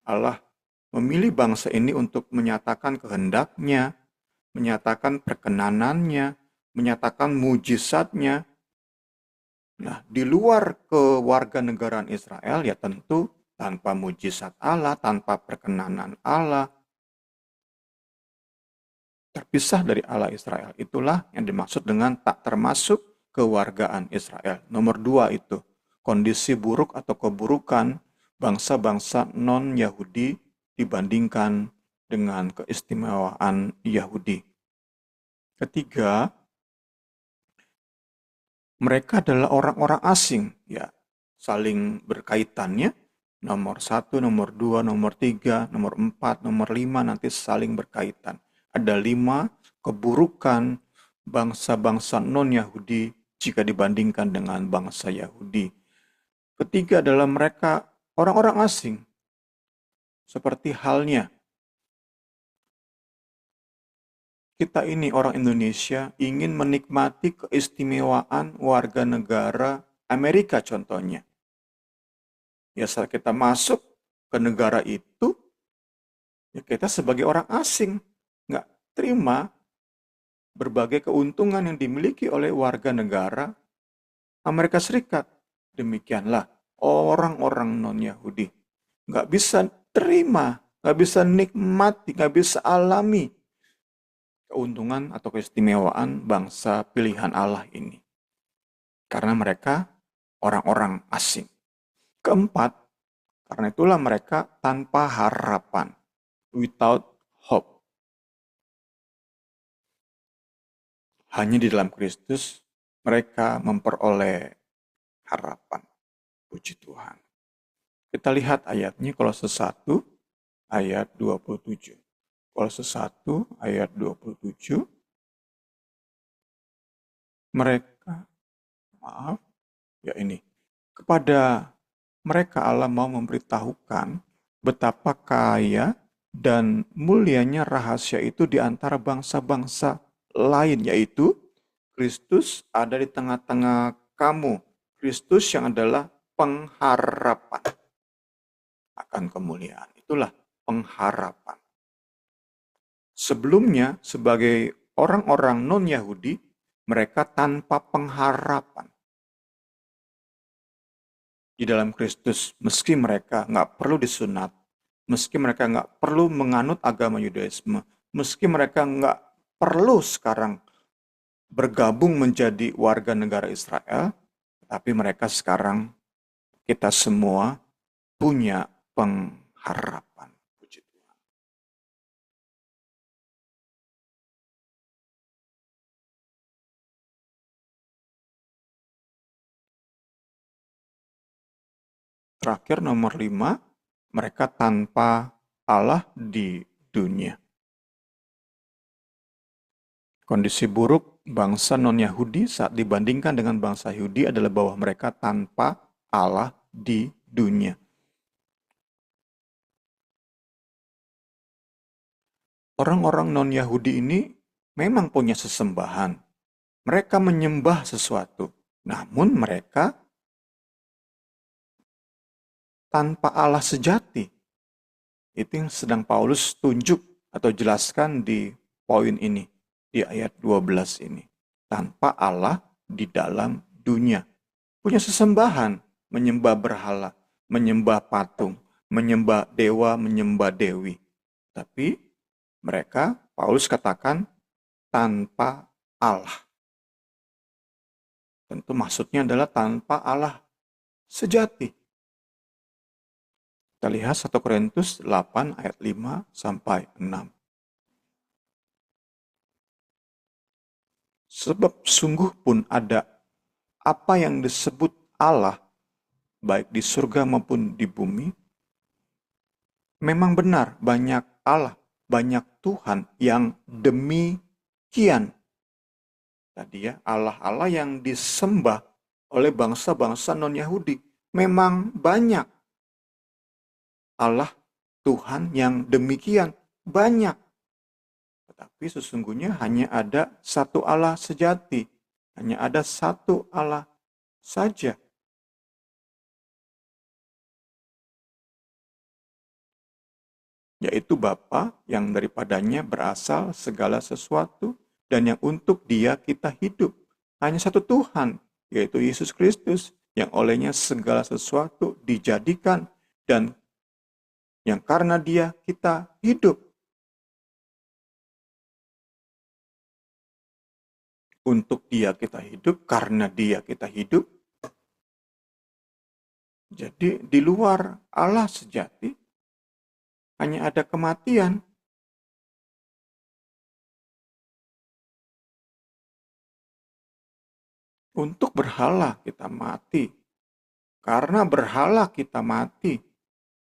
Allah memilih bangsa ini untuk menyatakan kehendaknya, menyatakan perkenanannya, menyatakan mujizatnya. Nah, di luar kewarganegaraan Israel ya tentu tanpa mujizat Allah, tanpa perkenanan Allah, terpisah dari Allah Israel. Itulah yang dimaksud dengan tak termasuk kewargaan Israel. Nomor 2 itu, kondisi buruk atau keburukan bangsa-bangsa non-Yahudi dibandingkan dengan keistimewaan Yahudi. Ketiga, mereka adalah orang-orang asing, ya, saling berkaitannya. Nomor 1, nomor 2, nomor 3, nomor 4, nomor 5 nanti saling berkaitan. Ada 5 keburukan bangsa-bangsa non-Yahudi jika dibandingkan dengan bangsa Yahudi. Ketiga adalah mereka orang-orang asing. Seperti halnya kita ini orang Indonesia ingin menikmati keistimewaan warga negara Amerika contohnya. Ya saat kita masuk ke negara itu, ya kita sebagai orang asing nggak terima berbagai keuntungan yang dimiliki oleh warga negara Amerika Serikat. Demikianlah orang-orang non-Yahudi nggak bisa terima, nggak bisa nikmati, nggak bisa alami keuntungan atau keistimewaan bangsa pilihan Allah ini. Karena mereka orang-orang asing. Keempat, karena itulah mereka tanpa harapan, without hope. Hanya di dalam Kristus mereka memperoleh harapan. Puji Tuhan. Kita lihat ayatnya Kolose 1 ayat 27. Kolose 1 ayat 27. Mereka, kepada mereka Allah mau memberitahukan betapa kaya dan mulianya rahasia itu di antara bangsa-bangsa lain, yaitu Kristus ada di tengah-tengah kamu. Kristus yang adalah pengharapan akan kemuliaan. Itulah pengharapan. Sebelumnya, sebagai orang-orang non-Yahudi, mereka tanpa pengharapan. Di dalam Kristus, meski mereka nggak perlu disunat, meski mereka nggak perlu menganut agama Yudaisme, meski mereka nggak perlu sekarang bergabung menjadi warga negara Israel, tapi mereka sekarang, kita semua punya pengharapan. Puji Tuhan. Terakhir nomor 5, mereka tanpa Allah di dunia. Kondisi buruk bangsa non-Yahudi saat dibandingkan dengan bangsa Yahudi adalah bahwa mereka tanpa Allah di dunia. Orang-orang non-Yahudi ini memang punya sesembahan. Mereka menyembah sesuatu. Namun mereka tanpa Allah sejati. Itu yang sedang Paulus tunjuk atau jelaskan di poin ini. Di ayat 12 ini. Tanpa Allah di dalam dunia. Punya sesembahan. Menyembah berhala. Menyembah patung. Menyembah dewa, menyembah dewi. Tapi mereka, Paulus katakan, tanpa Allah. Tentu maksudnya adalah tanpa Allah sejati. Kita lihat 1 Korintus 8 ayat 5 sampai 6. Sebab sungguh pun ada apa yang disebut Allah, baik di surga maupun di bumi. Memang benar banyak Allah, banyak Tuhan yang demikian. Tadi ya, Allah-Allah yang disembah oleh bangsa-bangsa non-Yahudi. Memang banyak Allah, Tuhan yang demikian banyak. Tetapi sesungguhnya hanya ada satu Allah sejati. Hanya ada satu Allah saja. Yaitu Bapa yang daripadanya berasal segala sesuatu dan yang untuk Dia kita hidup. Hanya satu Tuhan, yaitu Yesus Kristus, yang olehnya segala sesuatu dijadikan dan yang karena Dia kita hidup. Untuk Dia kita hidup, karena Dia kita hidup. Jadi di luar Allah sejati, hanya ada kematian. Untuk berhala kita mati. Karena berhala kita mati.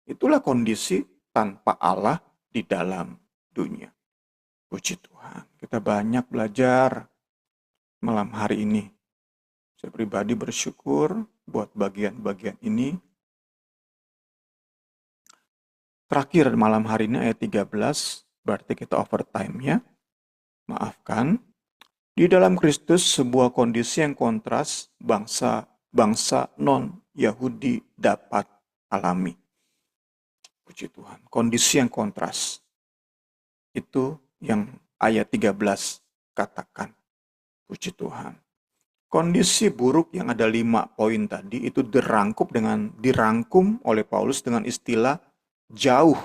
Itulah kondisi tanpa Allah di dalam dunia. Puji Tuhan, kita banyak belajar malam hari ini. Saya pribadi bersyukur buat bagian-bagian ini. Terakhir malam hari ini ayat 13, berarti kita overtime ya. Maafkan. Di dalam Kristus sebuah kondisi yang kontras bangsa non-Yahudi dapat alami. Puji Tuhan, kondisi yang kontras. Itu yang ayat 13 katakan. Puji Tuhan. Kondisi buruk yang ada 5 poin tadi itu dirangkum oleh Paulus dengan istilah jauh.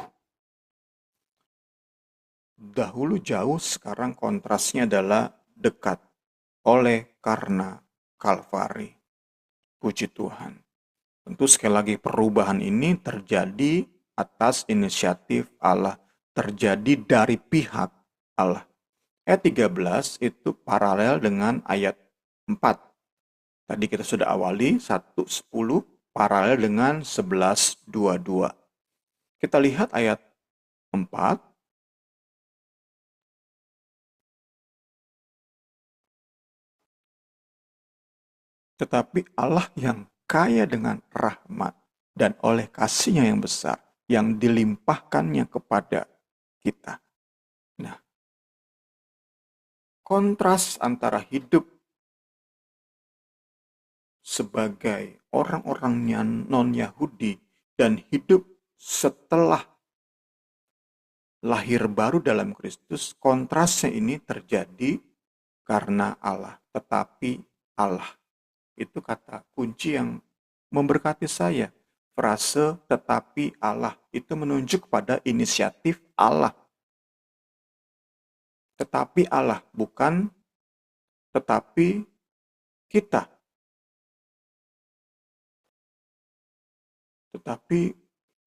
Dahulu jauh, sekarang kontrasnya adalah dekat. Oleh karena Kalvari. Puji Tuhan. Tentu sekali lagi perubahan ini terjadi atas inisiatif Allah. Terjadi dari pihak Allah. Ayat 13 itu paralel dengan ayat 4. Tadi kita sudah awali 1:10 paralel dengan 11:22. Kita lihat ayat 4. Tetapi Allah yang kaya dengan rahmat dan oleh kasih-Nya yang besar yang dilimpahkannya kepada kita. Nah, kontras antara hidup sebagai orang-orang non-Yahudi dan hidup setelah lahir baru dalam Kristus, kontrasnya ini terjadi karena Allah, tetapi Allah. Itu kata kunci yang memberkati saya. Frase tetapi Allah itu menunjuk pada inisiatif Allah. Tetapi Allah, bukan tetapi kita. Tetapi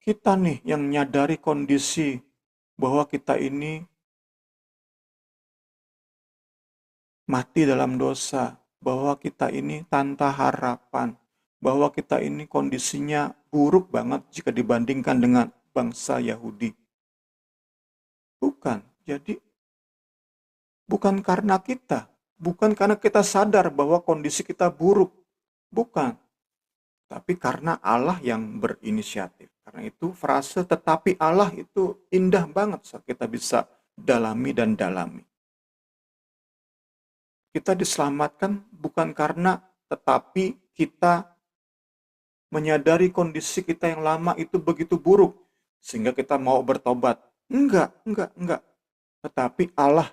kita nih yang menyadari kondisi bahwa kita ini mati dalam dosa, bahwa kita ini tanpa harapan, bahwa kita ini kondisinya buruk banget jika dibandingkan dengan bangsa Yahudi. Bukan. Jadi bukan karena kita, bukan karena kita sadar bahwa kondisi kita buruk. Bukan. Tapi karena Allah yang berinisiatif. Karena itu frase tetapi Allah itu indah banget saat kita bisa dalami dan dalami. Kita diselamatkan bukan karena tetapi kita menyadari kondisi kita yang lama itu begitu buruk sehingga kita mau bertobat. Enggak. Tetapi Allah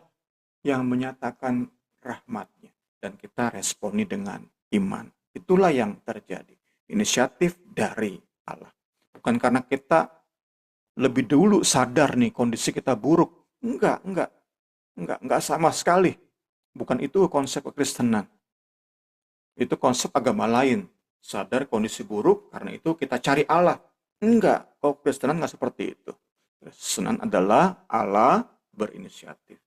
yang menyatakan rahmatnya dan kita responi dengan iman. Itulah yang terjadi. Inisiatif dari Allah. Bukan karena kita lebih dulu sadar nih kondisi kita buruk. Enggak sama sekali. Bukan itu konsep kekristenan. Itu konsep agama lain. Sadar kondisi buruk, karena itu kita cari Allah. Enggak, kekristenan enggak seperti itu. Kekristenan adalah Allah berinisiatif.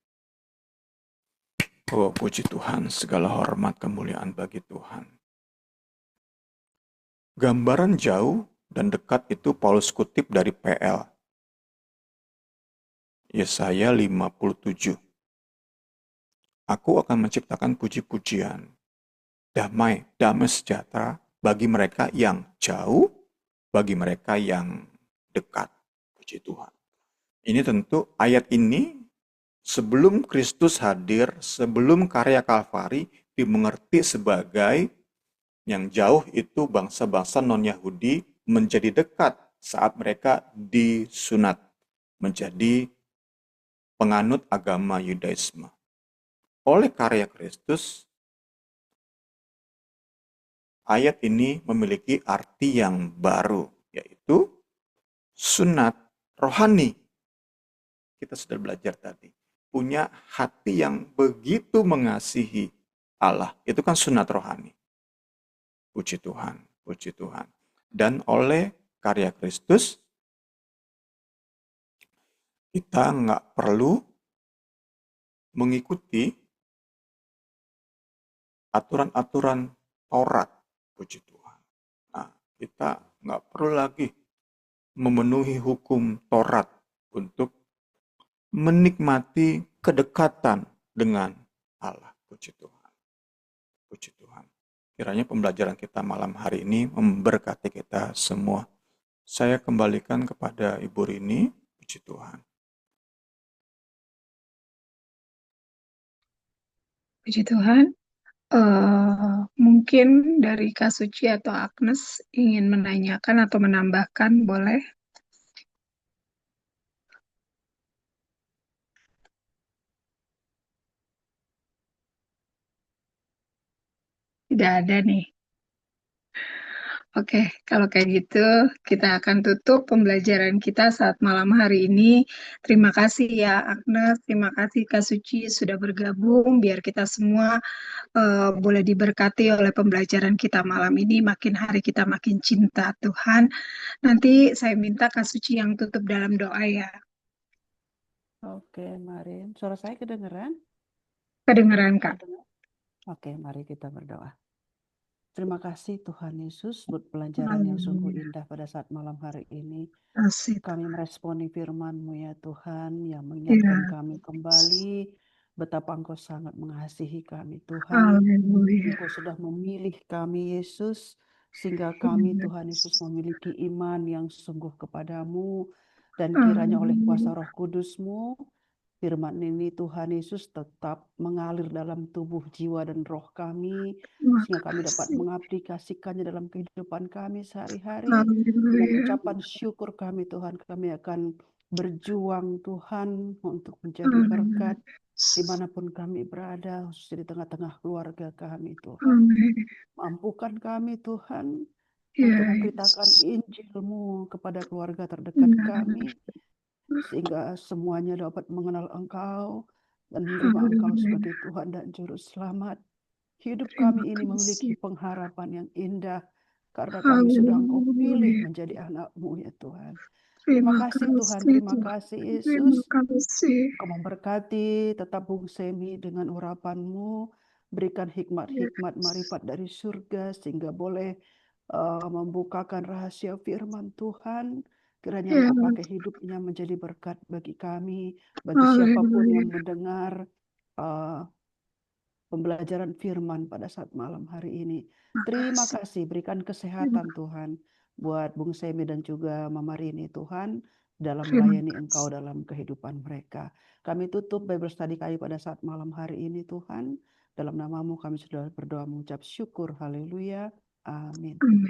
Oh, puji Tuhan, segala hormat kemuliaan bagi Tuhan. Gambaran jauh dan dekat itu Paulus kutip dari PL. Yesaya 57. Aku akan menciptakan puji-pujian, damai sejahtera bagi mereka yang jauh, bagi mereka yang dekat. Puji Tuhan. Ini tentu ayat ini sebelum Kristus hadir, sebelum karya Kalvari dimengerti sebagai yang jauh itu bangsa-bangsa non-Yahudi menjadi dekat saat mereka disunat menjadi penganut agama Yudaisme. Oleh karya Kristus, ayat ini memiliki arti yang baru, yaitu sunat rohani. Kita sudah belajar tadi. Punya hati yang begitu mengasihi Allah. Itu kan sunat rohani. Puji Tuhan, puji Tuhan. Dan oleh karya Kristus, kita nggak perlu mengikuti aturan-aturan Taurat, puji Tuhan. Nah, kita nggak perlu lagi memenuhi hukum Taurat untuk menikmati kedekatan dengan Allah, puji Tuhan. Puji Tuhan. Kiranya pembelajaran kita malam hari ini memberkati kita semua. Saya kembalikan kepada Ibu Rini, puji Tuhan.
Puji Tuhan. Mungkin dari Kak Suci atau Agnes ingin menanyakan atau menambahkan, boleh? Tidak ada nih. Oke, kalau kayak gitu kita akan tutup pembelajaran kita saat malam hari ini. Terima kasih ya Agnes, terima kasih Kak Suci sudah bergabung biar kita semua boleh diberkati oleh pembelajaran kita malam ini. Makin hari kita makin cinta Tuhan. Nanti saya minta Kak Suci yang tutup dalam doa ya.
Oke, mari. Suara saya kedengeran?
Kedengeran Kak.
Oke, mari kita berdoa. Terima kasih Tuhan Yesus buat pelajaran yang sungguh indah pada saat malam hari ini.
Kasih.
Kami meresponi firman-Mu ya Tuhan yang mengingatkan
Ya.
kami kembali betapa Engkau sangat mengasihi kami Tuhan.
Haleluya.
Engkau sudah memilih kami Yesus sehingga kami Tuhan Yesus memiliki iman yang sungguh kepadamu dan kiranya oleh kuasa Roh Kudus-Mu firman ini Tuhan Yesus tetap mengalir dalam tubuh, jiwa, dan roh kami sehingga kami dapat mengaplikasikannya dalam kehidupan kami sehari-hari. Dengan ucapan syukur kami Tuhan, kami akan berjuang Tuhan untuk menjadi berkat dimanapun kami berada, khususnya di tengah-tengah keluarga kami Tuhan. Mampukan kami Tuhan untuk memberitakan Injil-Mu kepada keluarga terdekat kami, sehingga semuanya dapat mengenal Engkau dan menerima Engkau sebagai Tuhan dan Juru Selamat. Hidup
Terima
kami ini memiliki
kasih.
pengharapan yang indah karena kami sudah Engkau pilih
Haleluya.
menjadi anak-Mu ya Tuhan.
Terima
Terima kasih Tuhan,
kasih
terima
Tuhan.
kasih
Terima
Yesus.
kasih.
Kau memberkati tetap Bung Semi dengan urapan-Mu, berikan hikmat-hikmat marifat dari surga sehingga boleh membukakan rahasia firman Tuhan. Kiranya
Ya,
Engkau pakai hidupnya menjadi berkat bagi kami, bagi siapapun yang
haleluya.
mendengar uh, pembelajaran firman pada saat malam hari ini. Terima
Makasih.
kasih, berikan
Terima,
kesehatan Tuhan buat Bung Semi dan juga Mama Rini Tuhan dalam
terima
melayani Engkau
kasih.
dalam kehidupan mereka. Kami tutup Bible study kami pada saat malam hari ini Tuhan. Dalam namamu kami sudah berdoa mengucap syukur. Haleluya. Amin.
Amin.